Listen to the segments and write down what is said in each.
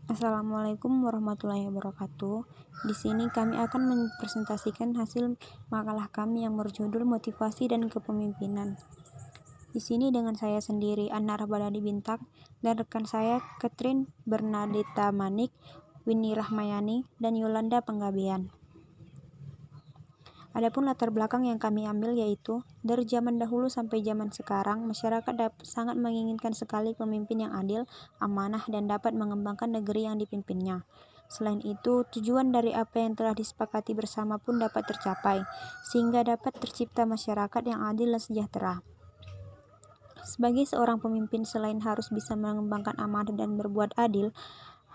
Assalamualaikum warahmatullahi wabarakatuh. Di sini kami akan mempresentasikan hasil makalah kami yang berjudul Motivasi dan Kepemimpinan. Di sini dengan saya sendiri, Anna Rahbaladi Bintang, dan rekan saya, Catherine Bernadetta Manik, Winnie Rahmayani, dan Yolanda Penggabean. Adapun latar belakang yang kami ambil yaitu, dari zaman dahulu sampai zaman sekarang, masyarakat sangat menginginkan sekali pemimpin yang adil, amanah, dan dapat mengembangkan negeri yang dipimpinnya. Selain itu, tujuan dari apa yang telah disepakati bersama pun dapat tercapai, sehingga dapat tercipta masyarakat yang adil dan sejahtera. Sebagai seorang pemimpin, selain harus bisa mengembangkan amanah dan berbuat adil,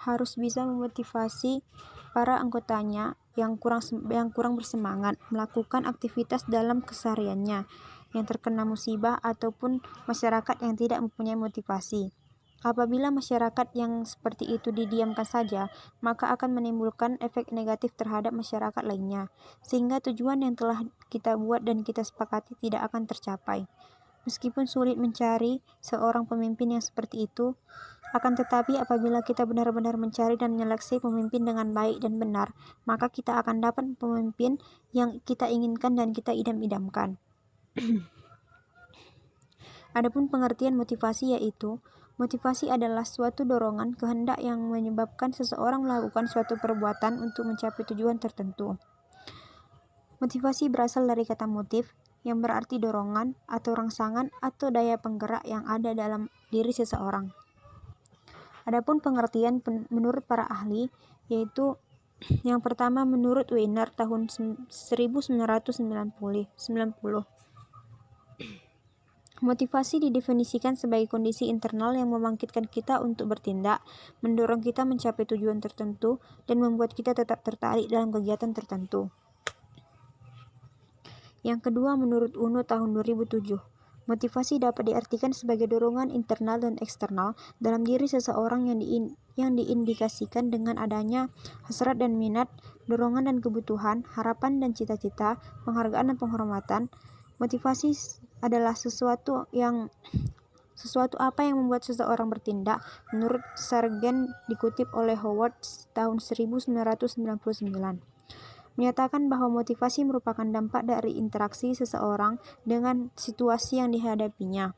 harus bisa memotivasi para anggotanya yang kurang bersemangat melakukan aktivitas dalam kesehariannya, yang terkena musibah ataupun masyarakat yang tidak mempunyai motivasi. Apabila masyarakat yang seperti itu didiamkan saja, maka akan menimbulkan efek negatif terhadap masyarakat lainnya, sehingga tujuan yang telah kita buat dan kita sepakati tidak akan tercapai. Meskipun sulit mencari seorang pemimpin yang seperti itu, akan tetapi apabila kita benar-benar mencari dan menyeleksi pemimpin dengan baik dan benar, maka kita akan dapat pemimpin yang kita inginkan dan kita idam-idamkan. Adapun pengertian motivasi yaitu, motivasi adalah suatu dorongan kehendak yang menyebabkan seseorang melakukan suatu perbuatan untuk mencapai tujuan tertentu. Motivasi berasal dari kata motif, yang berarti dorongan atau rangsangan atau daya penggerak yang ada dalam diri seseorang. Adapun pengertian menurut para ahli yaitu, yang pertama menurut Weiner tahun 1990. Motivasi didefinisikan sebagai kondisi internal yang membangkitkan kita untuk bertindak, mendorong kita mencapai tujuan tertentu, dan membuat kita tetap tertarik dalam kegiatan tertentu. Yang kedua menurut Uno tahun 2007. Motivasi dapat diartikan sebagai dorongan internal dan eksternal dalam diri seseorang yang diindikasikan dengan adanya hasrat dan minat, dorongan dan kebutuhan, harapan dan cita-cita, penghargaan dan penghormatan. Motivasi adalah sesuatu apa yang membuat seseorang bertindak. Menurut Sargent dikutip oleh Howard tahun 1999. Menyatakan bahwa motivasi merupakan dampak dari interaksi seseorang dengan situasi yang dihadapinya.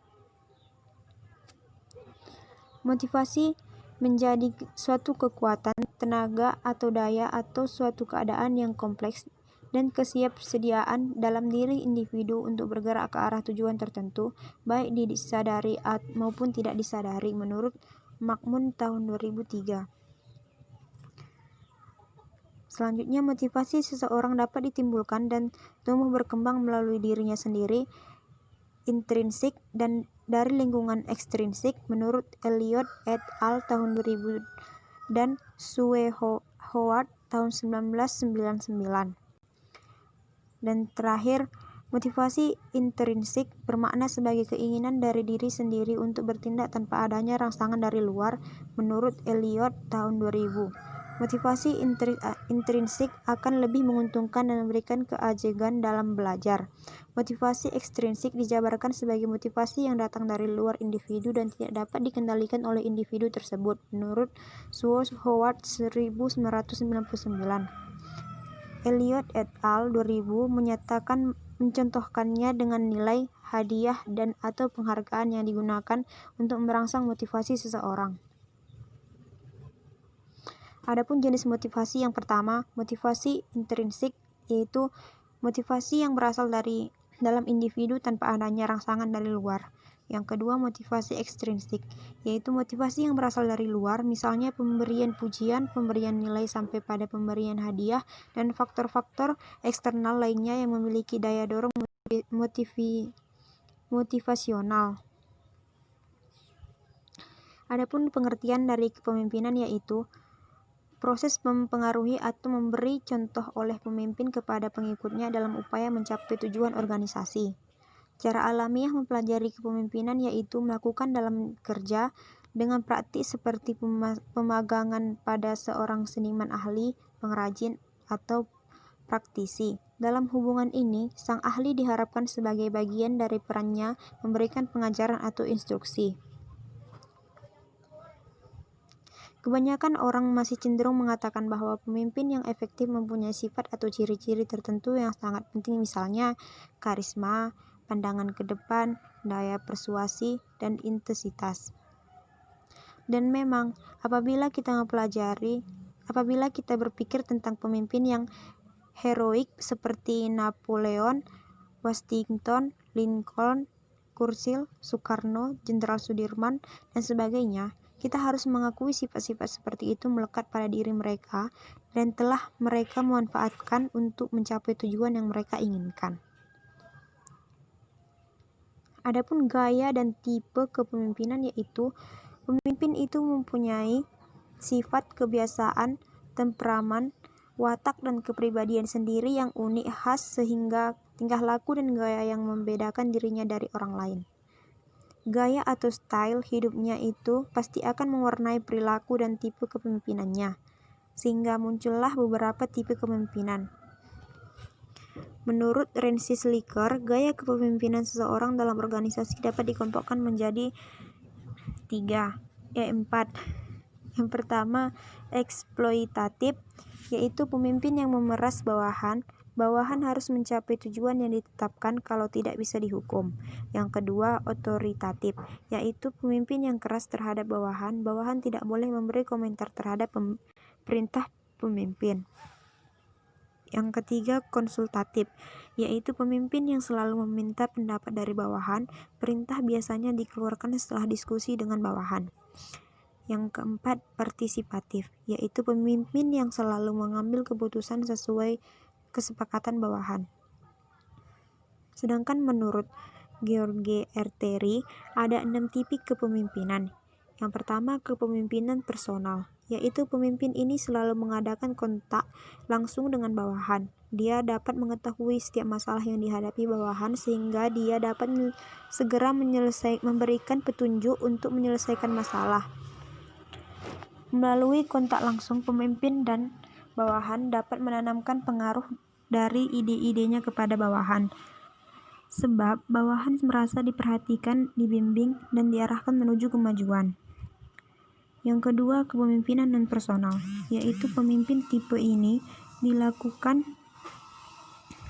Motivasi menjadi suatu kekuatan, tenaga atau daya atau suatu keadaan yang kompleks dan kesiapsediaan dalam diri individu untuk bergerak ke arah tujuan tertentu, baik disadari maupun tidak disadari, menurut Makmun tahun 2003. Selanjutnya, motivasi seseorang dapat ditimbulkan dan tumbuh berkembang melalui dirinya sendiri, intrinsik, dan dari lingkungan ekstrinsik, menurut Elliot et al. Tahun 2000 dan Sue Howard tahun 1999. Dan terakhir, motivasi intrinsik bermakna sebagai keinginan dari diri sendiri untuk bertindak tanpa adanya rangsangan dari luar, menurut Elliot tahun 2000. Motivasi intrinsik akan lebih menguntungkan dan memberikan keajegan dalam belajar. Motivasi ekstrinsik dijabarkan sebagai motivasi yang datang dari luar individu dan tidak dapat dikendalikan oleh individu tersebut, menurut Sue Howard 1999. Elliot et al. 2000 mencontohkannya dengan nilai, hadiah, dan atau penghargaan yang digunakan untuk merangsang motivasi seseorang. Adapun jenis motivasi yang pertama, motivasi intrinsik, yaitu motivasi yang berasal dari dalam individu tanpa adanya rangsangan dari luar. Yang kedua, motivasi ekstrinsik, yaitu motivasi yang berasal dari luar, misalnya pemberian pujian, pemberian nilai sampai pada pemberian hadiah, dan faktor-faktor eksternal lainnya yang memiliki daya dorong motivasional. Adapun pengertian dari kepemimpinan yaitu proses mempengaruhi atau memberi contoh oleh pemimpin kepada pengikutnya dalam upaya mencapai tujuan organisasi. Cara alamiah mempelajari kepemimpinan yaitu melakukan dalam kerja dengan praktik seperti pemagangan pada seorang seniman ahli, pengrajin, atau praktisi. Dalam hubungan ini, sang ahli diharapkan sebagai bagian dari perannya memberikan pengajaran atau instruksi. Kebanyakan orang masih cenderung mengatakan bahwa pemimpin yang efektif mempunyai sifat atau ciri-ciri tertentu yang sangat penting, misalnya karisma, pandangan ke depan, daya persuasi, dan intensitas. Dan memang, apabila kita berpikir tentang pemimpin yang heroik seperti Napoleon, Washington, Lincoln, Churchill, Soekarno, Jenderal Sudirman, dan sebagainya, kita harus mengakui sifat-sifat seperti itu melekat pada diri mereka dan telah mereka memanfaatkan untuk mencapai tujuan yang mereka inginkan. Adapun gaya dan tipe kepemimpinan, yaitu pemimpin itu mempunyai sifat, kebiasaan, temperamen, watak, dan kepribadian sendiri yang unik khas sehingga tingkah laku dan gaya yang membedakan dirinya dari orang lain. Gaya atau style hidupnya itu pasti akan mewarnai perilaku dan tipe kepemimpinannya, sehingga muncullah beberapa tipe kepemimpinan. Menurut Rensis Licker, gaya kepemimpinan seseorang dalam organisasi dapat dikelompokkan menjadi 4. Yang pertama, eksploitatif, yaitu pemimpin yang memeras bawahan. Bawahan harus mencapai tujuan yang ditetapkan, kalau tidak bisa dihukum. Yang kedua, otoritatif, yaitu pemimpin yang keras terhadap bawahan. Bawahan tidak boleh memberi komentar terhadap perintah pemimpin. Yang ketiga, konsultatif, yaitu pemimpin yang selalu meminta pendapat dari bawahan. Perintah biasanya dikeluarkan setelah diskusi dengan bawahan. Yang keempat, partisipatif, yaitu pemimpin yang selalu mengambil keputusan sesuai kesepakatan bawahan. Sedangkan menurut George R. Terry, ada 6 tipe kepemimpinan. Yang pertama, kepemimpinan personal, yaitu pemimpin ini selalu mengadakan kontak langsung dengan bawahan. Dia dapat mengetahui setiap masalah yang dihadapi bawahan sehingga dia dapat segera memberikan petunjuk untuk menyelesaikan masalah. Melalui kontak langsung, pemimpin dan bawahan dapat menanamkan pengaruh dari ide-idenya kepada bawahan, sebab bawahan merasa diperhatikan, dibimbing, dan diarahkan menuju kemajuan. Yang kedua, kepemimpinan non-personal, yaitu pemimpin tipe ini dilakukan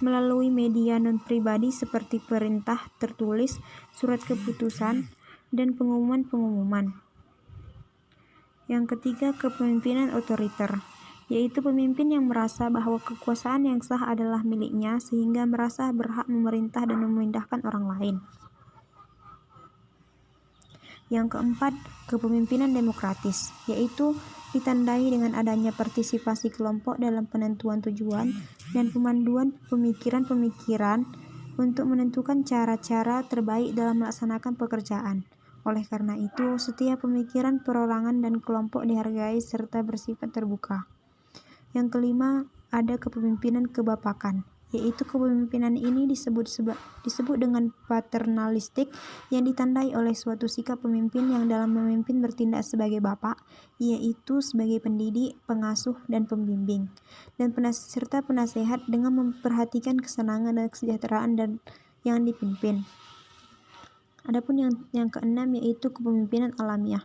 melalui media non-pribadi seperti perintah tertulis, surat keputusan, dan pengumuman-pengumuman. Yang ketiga, kepemimpinan otoriter, yaitu pemimpin yang merasa bahwa kekuasaan yang sah adalah miliknya sehingga merasa berhak memerintah dan memindahkan orang lain. Yang keempat, kepemimpinan demokratis, yaitu ditandai dengan adanya partisipasi kelompok dalam penentuan tujuan dan pemanduan pemikiran-pemikiran untuk menentukan cara-cara terbaik dalam melaksanakan pekerjaan. Oleh karena itu, setiap pemikiran perorangan dan kelompok dihargai serta bersifat terbuka. Yang kelima, ada kepemimpinan kebapakan, yaitu kepemimpinan ini disebut dengan paternalistik, yang ditandai oleh suatu sikap pemimpin yang dalam memimpin bertindak sebagai bapak, yaitu sebagai pendidik, pengasuh, dan pembimbing, dan serta penasehat dengan memperhatikan kesenangan dan kesejahteraan yang dipimpin. Adapun yang keenam, yaitu kepemimpinan alamiah,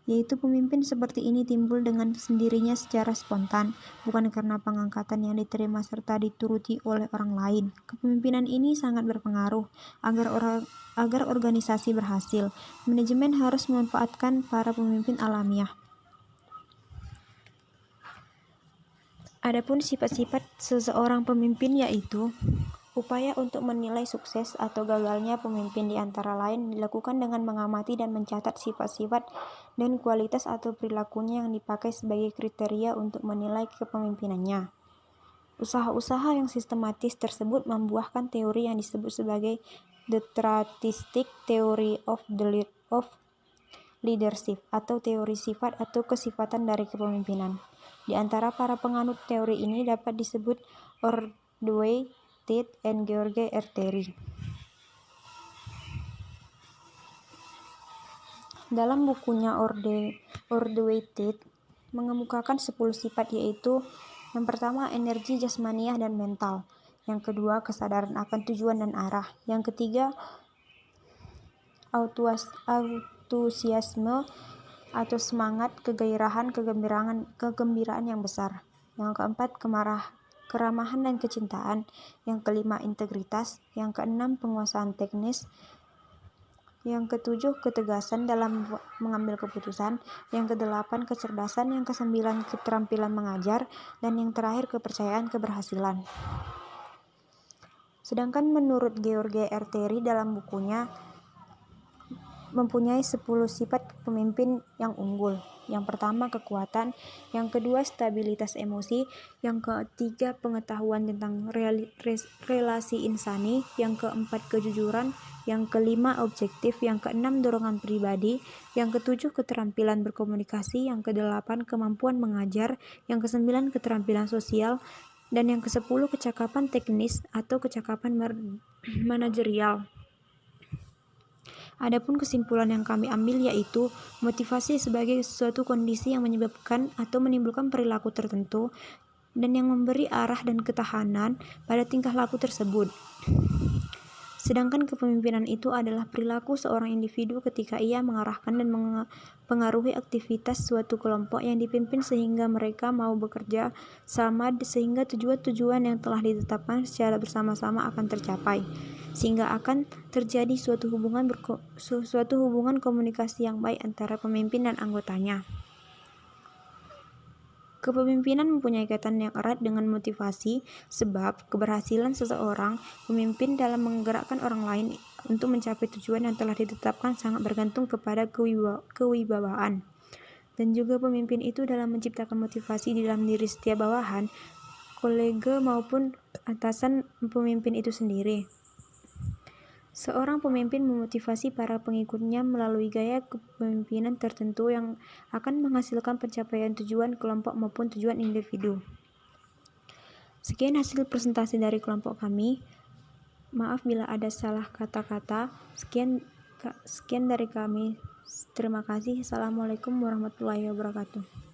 yaitu pemimpin seperti ini timbul dengan sendirinya secara spontan, bukan karena pengangkatan yang diterima serta dituruti oleh orang lain. Kepemimpinan ini sangat berpengaruh agar organisasi berhasil. Manajemen harus memanfaatkan para pemimpin alamiah. Adapun sifat-sifat seseorang pemimpin, yaitu upaya untuk menilai sukses atau gagalnya pemimpin di antara lain dilakukan dengan mengamati dan mencatat sifat-sifat dan kualitas atau perilakunya yang dipakai sebagai kriteria untuk menilai kepemimpinannya. Usaha-usaha yang sistematis tersebut membuahkan teori yang disebut sebagai the statistic theory of leadership, atau teori sifat atau kesifatan dari kepemimpinan. Di antara para penganut teori ini dapat disebut Ordway, Tate, and George R. Terry. Dalam bukunya Ordway, Tate mengemukakan 10 sifat, yaitu yang pertama, energi jasmaniah dan mental. Yang kedua, kesadaran akan tujuan dan arah. Yang ketiga, antusiasme atau semangat, kegairahan, kegembiraan yang besar. Yang keempat, keramahan dan kecintaan. Yang kelima, integritas. Yang keenam, penguasaan teknis. Yang ketujuh, ketegasan dalam mengambil keputusan. Yang kedelapan, kecerdasan. Yang kesembilan, keterampilan mengajar. Dan yang terakhir, kepercayaan keberhasilan. Sedangkan menurut George R. Terry dalam bukunya mempunyai 10 sifat pemimpin yang unggul. Yang pertama, kekuatan. Yang kedua, stabilitas emosi. Yang ketiga, pengetahuan tentang relasi insani. Yang keempat, kejujuran. Yang kelima, objektif. Yang keenam, dorongan pribadi. Yang ketujuh, keterampilan berkomunikasi. Yang kedelapan, kemampuan mengajar. Yang kesembilan, keterampilan sosial. Dan yang kesepuluh, kecakapan teknis atau kecakapan manajerial. Adapun kesimpulan yang kami ambil yaitu motivasi sebagai suatu kondisi yang menyebabkan atau menimbulkan perilaku tertentu dan yang memberi arah dan ketahanan pada tingkah laku tersebut. Sedangkan kepemimpinan itu adalah perilaku seorang individu ketika ia mengarahkan dan mempengaruhi aktivitas suatu kelompok yang dipimpin sehingga mereka mau bekerja sama sehingga tujuan-tujuan yang telah ditetapkan secara bersama-sama akan tercapai. Sehingga akan terjadi suatu hubungan komunikasi yang baik antara pemimpin dan anggotanya. Kepemimpinan mempunyai kaitan yang erat dengan motivasi, sebab keberhasilan seseorang pemimpin dalam menggerakkan orang lain untuk mencapai tujuan yang telah ditetapkan sangat bergantung kepada kewibawaan. Dan juga pemimpin itu dalam menciptakan motivasi di dalam diri setiap bawahan, kolega maupun atasan pemimpin itu sendiri. Seorang pemimpin memotivasi para pengikutnya melalui gaya kepemimpinan tertentu yang akan menghasilkan pencapaian tujuan kelompok maupun tujuan individu. Sekian hasil presentasi dari kelompok kami. Maaf bila ada salah kata-kata. Sekian dari kami. Terima kasih. Assalamualaikum warahmatullahi wabarakatuh.